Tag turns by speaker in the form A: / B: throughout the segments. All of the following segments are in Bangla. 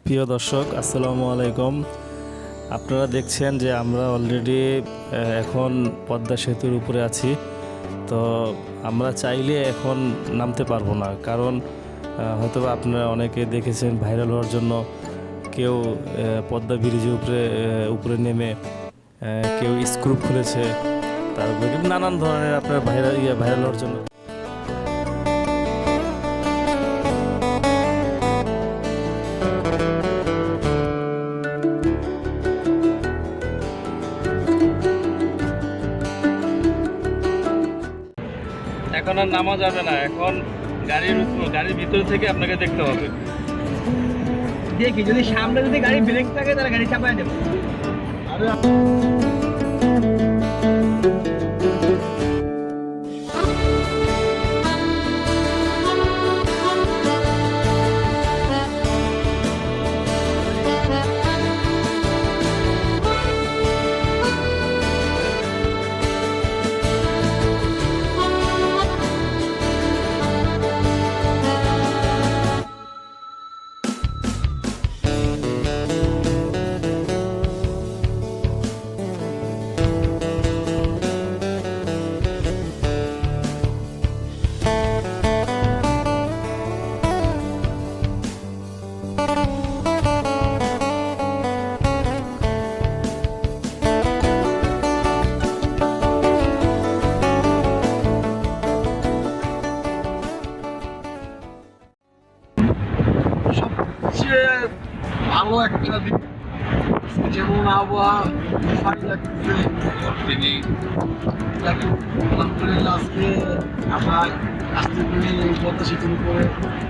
A: প্রিয় দর্শক, আসসালামু আলাইকুম। আপনারা দেখছেন যে আমরা অলরেডি এখন পদ্মা সেতুর উপরে আছি। তো আমরা চাইলে এখন নামতে পারবো না, কারণ হয়তো আপনারা অনেকে দেখেছেন ভাইরাল হওয়ার জন্য কেউ পদ্মা ব্রিজের উপরে নেমে কেউ স্ক্রু খুলেছে, তারপরে নানান ধরনের আপনার ভাইরাল হওয়ার জন্য। এখন আর নামা যাবে না, এখন গাড়ির ভিতর থেকে আপনাকে দেখতে হবে।
B: দেখি যদি সামনে যদি গাড়ি ব্রেক থাকে তাহলে গাড়ি চাপায় দেবো।
C: সবচেয়ে ভালো একটা দিক, যেমন আবহাওয়া ভারী লাগতেছে তিনি আলহামদুলিল্লাহ। আজকে আমরা আসতে পেরে এই পদ্মা সেতুর উপরে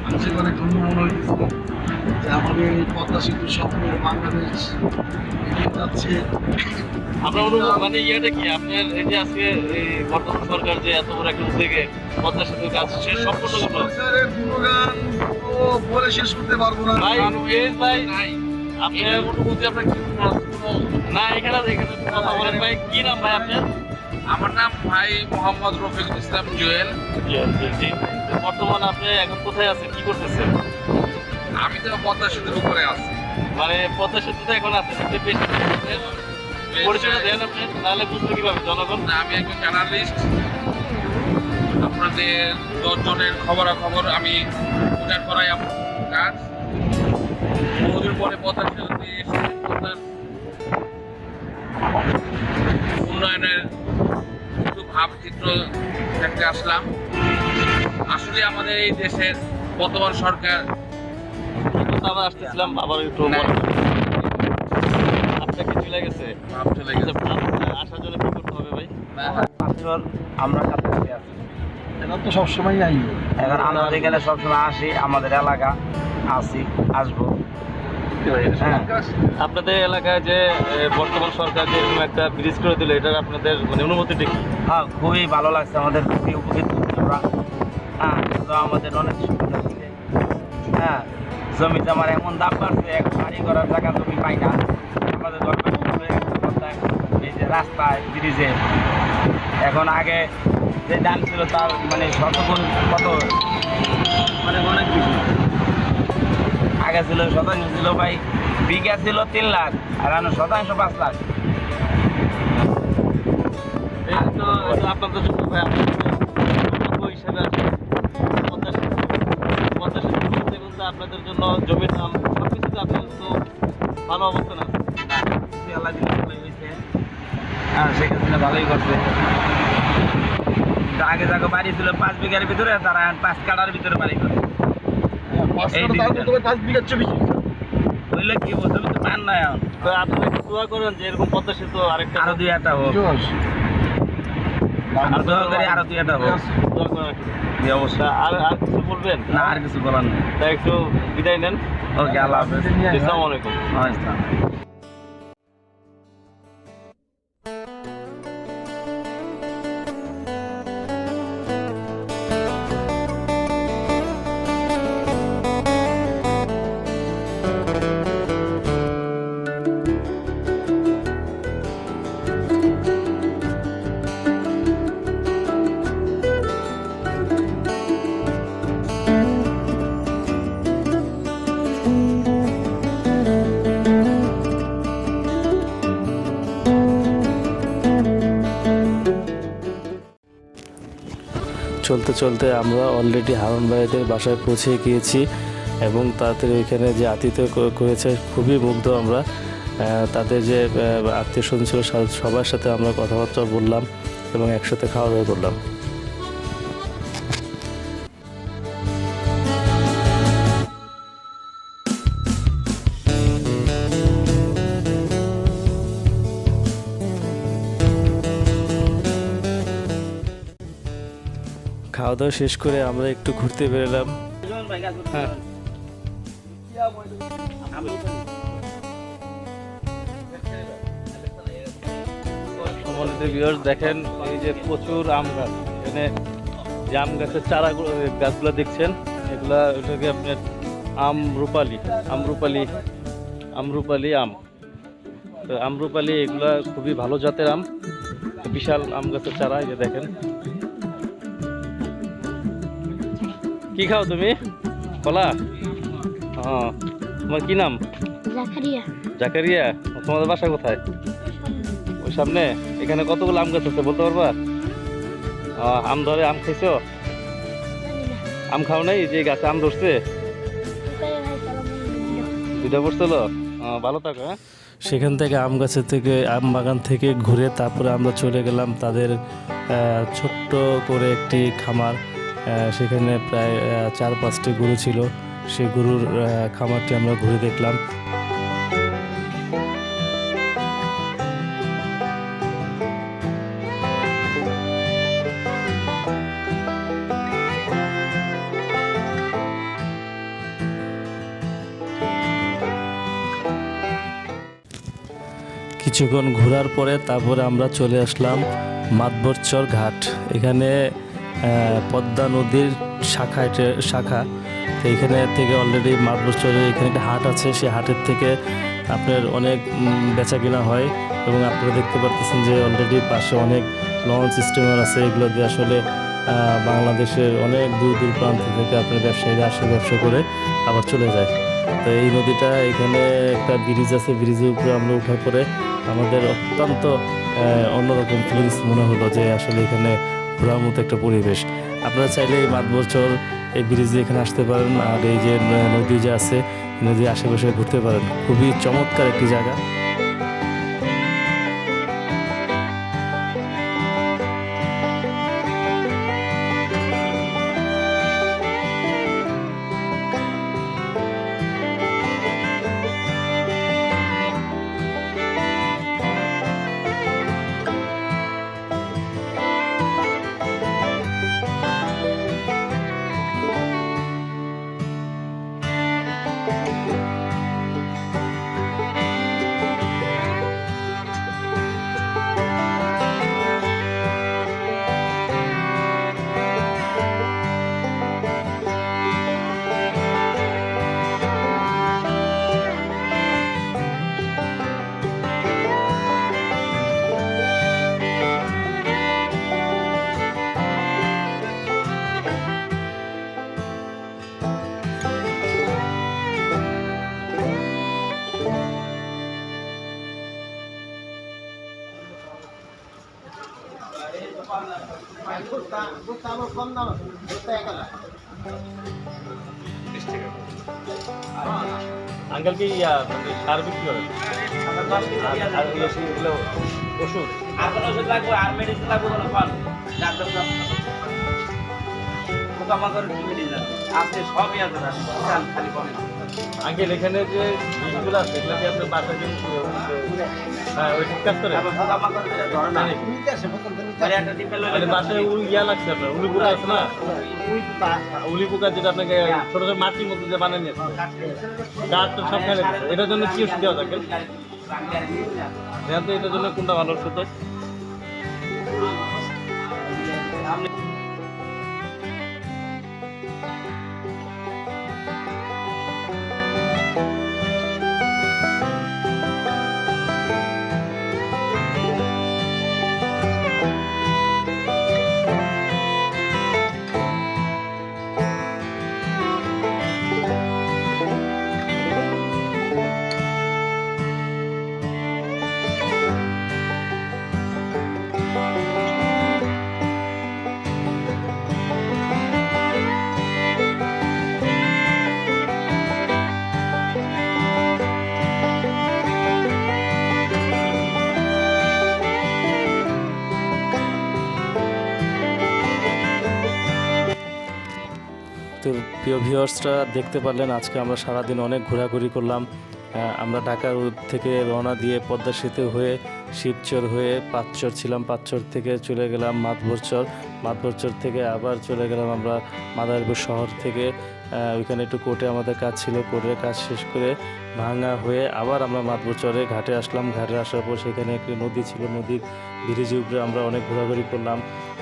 C: মানুষের অনেক ধন্য মনে হইতেছে যে আমাদের এই পদ্মা সেতুর স্বপ্ন বাংলাদেশ এগিয়ে যাচ্ছে।
A: আপনার মানে ইয়েটা কি, আপনার এই যে আজকে এই বর্তমান সরকার যে এত বড় একটা উদ্যোগে পদ্মা সেতুর কাজ শেষ সম্পূর্ণ করলো,
C: সরকারের গুণগান তো বলে শেষ করতে পারবো না
A: ভাই ভাই আপনার অনুভূতি আপনার কি? না এখানে কথা বলেন ভাই, কি নাম ভাই আপনার?
D: আমার নাম ভাই মোহাম্মদ রফিকুল ইসলাম জুয়েল।
A: জি, বর্তমানে আপনি এখন কোথায় আছেন, কি করতেছেন?
D: আমি তো পদ্মা সেতুর উপরে আছি।
A: মানে পদ্মা সেতুতে এখন আছেন, আপনি পরিচয়টা দেন আপনি, তাহলে বুঝতে কিভাবে জনগণ?
D: আমি একজন জার্নালিস্ট। আপনাদের 10 জনের খবরাখবর আমি প্রচার করাই আমার কাজ। বহুদিন পরে পদ্মা সেতুতে এসে পদ্মার উন্নয়নের একটু ভাবচিত্র দেখতে আসলাম। আসলে আমাদের এই দেশের বর্তমান সরকার,
A: আমরা আসতেছিলাম আবার একটু আপনার কি চলে গেছে?
D: ভাব চলে গেছে।
A: আসার জন্য কি করতে হবে ভাই?
B: আমরা কাছাকাছি আছি,
C: এটা তো সবসময় নাই।
B: এখন আমরা যেখানে সবসময় আসি, আমাদের এলাকা আসবো। হ্যাঁ,
A: আপনাদের এলাকায় যে বর্তমান সরকার যে এরকম একটা ব্রিজ করে দিল, এটার আপনাদের মানে অনুমতিটা কি?
B: হ্যাঁ, খুবই ভালো লাগছে, আমাদের খুবই উপকৃত হচ্ছি আমরা। হ্যাঁ, তো আমাদের অনেক সুবিধা হচ্ছে। হ্যাঁ, জমি জমার এমন দাম বাড়ছে, এখন বাড়ি করার জায়গা জমি পাই না। আমাদের দরকার হয়ে গেছে কথা, এই যে রাস্তায় ব্রিজে এখন আগে যে দাম ছিল তার মানে শতগুণ কত, মানে অনেক বেশি। আগে ছিল শতাংশ ছিল ভাই, বিঘা ছিল 3 লাখ, আর এখন শতাংশ 5 লাখ।
A: এই তো এটা আপনাদের জন্য ভাই, আপনাদের হিসাবে আছে পদ্মা সেতু বলতে বলতে আপনাদের জন্য জমির দাম সবকিছুতে আপনাদের তো ভালো অবস্থান আছে।
B: আল্লাহ দিলে ভালোই হয়েছে। হ্যাঁ, সেক্ষেত্রে ভালোই করছে। আগে যাকে বাড়ি ছিল 5 বিঘার ভিতরে, তারা এখন 5 কাঠার ভিতরে বাড়ি করে। এই দিকে
C: 5 বিঘার চেয়ে বেশি।
B: হইলে কি বলতে তো পান না এখন।
A: তো আপনারা একটু দোয়া করেন যে এরকম পদ্মা সেতু আরেকটা
B: আরো 2-1টা হোক, আর দোয়া করি আরো 2-1টা হোক।
A: দোয়া করেন একটু।
B: জি, অবশ্যই।
A: আর আর কিছু বলবেন?
B: না, আর কিছু বলার নেই।
A: তাই একটু বিদায় নেন।
B: ওকে, আল্লাহ হাফেজ।
A: আসসালামু আলাইকুম।
B: আসসালাম।
A: চলতে চলতে আমরা অলরেডি হারুন ভাইদের বাসায় পৌঁছে গিয়েছি এবং তাদের এখানে যে আতিথ্য করেছে খুবই মুগ্ধ আমরা। তাদের যে আত্মীয় স্বজন ছিল সবার সাথে আমরা কথাবার্তা বললাম এবং একসাথে খাওয়া দাওয়া করলাম। খাওয়া দাওয়া শেষ করে আমরা একটু ঘুরতে বেরোলাম। হ্যাঁ, দেখেন এই যে প্রচুর আম গাছ, এখানে যে আম গাছের চারা গাছগুলো দেখছেন এগুলা ওটাকে আপনার আমরুপালি আম। তো আমরুপালি এগুলা খুবই ভালো জাতের আম, বিশাল আম গাছের চারা। এই যে দেখেন। কি খাও তুমি? কলা? হ্যাঁ। তোমার কি নাম? জাকারিয়া। তোমাদের বাসা কোথায়? ওই সামনে। এখানে কতগুলো আম গাছ আছে বলতে পারবা? আম ধরে আম খাইছো? আম খাও নাই? যে গাছে আম ধরছে দুইটা পড়ছিল। ভালো থাকো। হ্যাঁ, সেখান থেকে আম গাছের থেকে আম বাগান থেকে ঘুরে তারপরে আমরা চলে গেলাম তাদের ছোট্ট করে একটি খামার। সেখানে প্রায় 4-5টি গরু ছিল। সেই গরুর খামারটি আমরা ঘুরে দেখলাম। কিছুক্ষণ ঘোরার পরে তারপরে আমরা চলে আসলাম মাতবরচর ঘাট। এখানে পদ্মা নদীর শাখা। তো এখানে থেকে অলরেডি মাতবরচরের এখানে একটা হাট আছে, সেই হাটের থেকে আপনার অনেক বেচা কেনা হয় এবং আপনারা দেখতে পারতেছেন যে অলরেডি পাশে অনেক লঞ্চ স্টিমার আছে। এগুলো দিয়ে আসলে বাংলাদেশের অনেক দূর দূর প্রান্ত থেকে আপনার ব্যবসায়ীরা আসে, ব্যবসা করে আবার চলে যায়। তো এই নদীটা এখানে একটা ব্রিজ আছে, ব্রিজের উপরে আমরা ওঠার পরে আমাদের অত্যন্ত অন্যরকম ফিলিংস মনে হলো যে আসলে এখানে ঘোরার মতো একটা পরিবেশ। আপনারা চাইলে এই মাতবরচর এই ব্রিজে এখানে আসতে পারেন, আর এই যে নদী যে আছে নদীর আশেপাশে ঘুরতে পারেন। খুবই চমৎকার একটি জায়গা। আঙ্কেল কি সার বিক্রি হবে? ওষুধ
B: লাগবে আর মেডিসিন লাগবে আপনি সবই আছেন খালি বলেন।
A: আঙ্কেল এখানে যে বীজগুলো আছে এগুলো কি আপনার বাসা হ্যাঁ ওই ঠিক কাজ করে বাসায় ইয়া লাগছে আপনার উলি পোকা আছে না, উলি পোকা যেটা আপনাকে ছোট ছোট মাটির মধ্যে যে বানিয়ে নিয়েছে গাছ তো সব খেলে এটার জন্য কি ওষুধ দেওয়া থাকে? এটার জন্য কোনটা ভালো ওষুধ হয়? ভিউয়ার্সরা দেখতে পারলেন আজকে আমরা সারাদিন অনেক ঘোরাঘুরি করলাম। আমরা ঢাকার থেকে রওনা দিয়ে পদ্মা সেতু হয়ে শিবচর হয়ে পাঁচচর ছিলাম, পাঁচচর থেকে চলে গেলাম মাতবরচর, মাতবরচর থেকে আবার চলে গেলাম আমরা মাদারীপুর শহর থেকে। ওইখানে একটু কোর্টে আমাদের কাজ ছিল, কোর্টের কাজ শেষ করে ভাঙা হয়ে আবার আমরা মাতবরচরে ঘাটে আসলাম। ঘাটে আসার পর সেখানে একটি নদী ছিল, নদীর ব্রিজের উপরে আমরা অনেক ঘোরাঘুরি করলাম।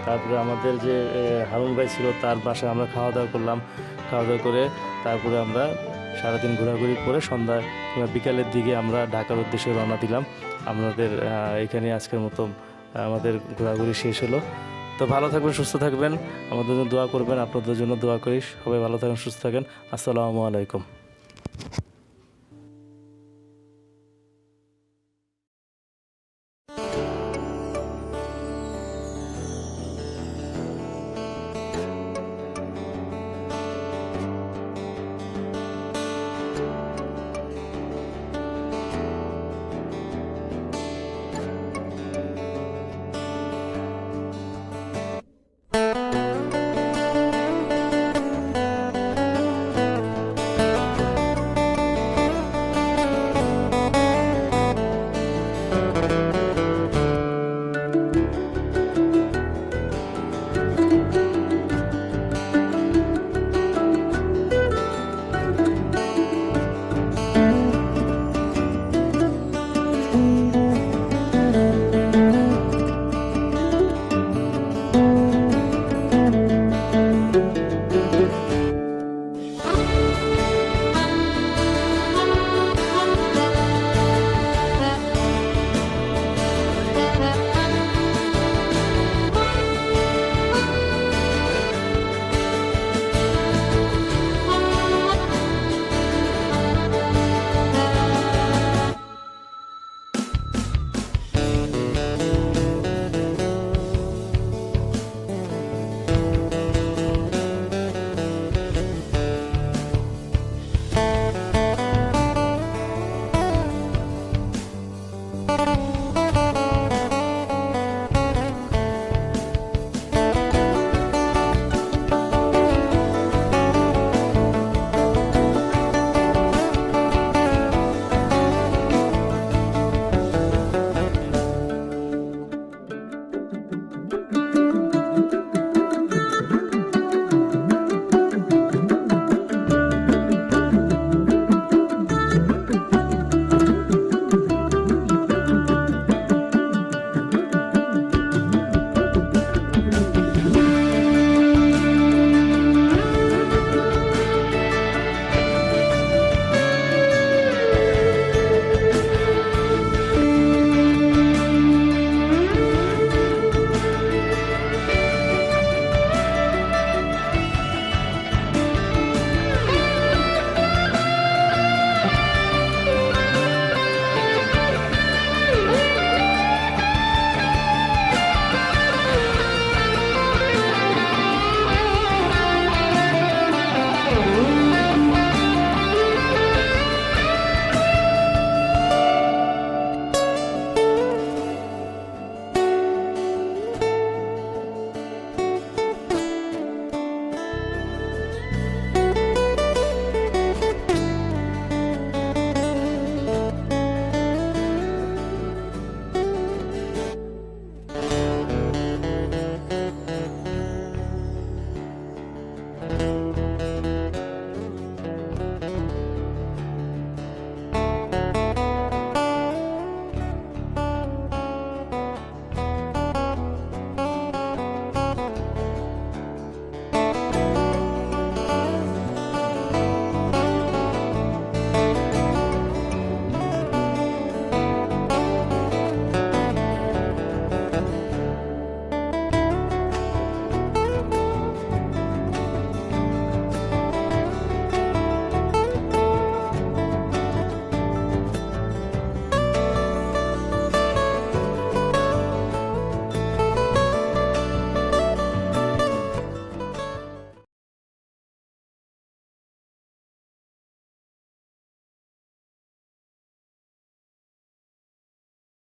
A: তারপরে আমাদের যে হারুন ভাই ছিল তার বাসায় আমরা খাওয়া দাওয়া করলাম। খাওয়া দাওয়া করে তারপরে আমরা সারাদিন ঘোরাঘুরি করে সন্ধ্যায় কিংবা বিকালের দিকে আমরা ঢাকার উদ্দেশ্যে রওনা দিলাম। আমাদের এখানে আজকের মতো আমাদের ঘোরাঘুরি শেষ হলো। তো ভালো থাকবেন, সুস্থ থাকবেন, আমাদের জন্য দোয়া করবেন, আপনাদের জন্য দোয়া করি। সবাই ভালো থাকেন, সুস্থ থাকেন। আসসালামু আলাইকুম।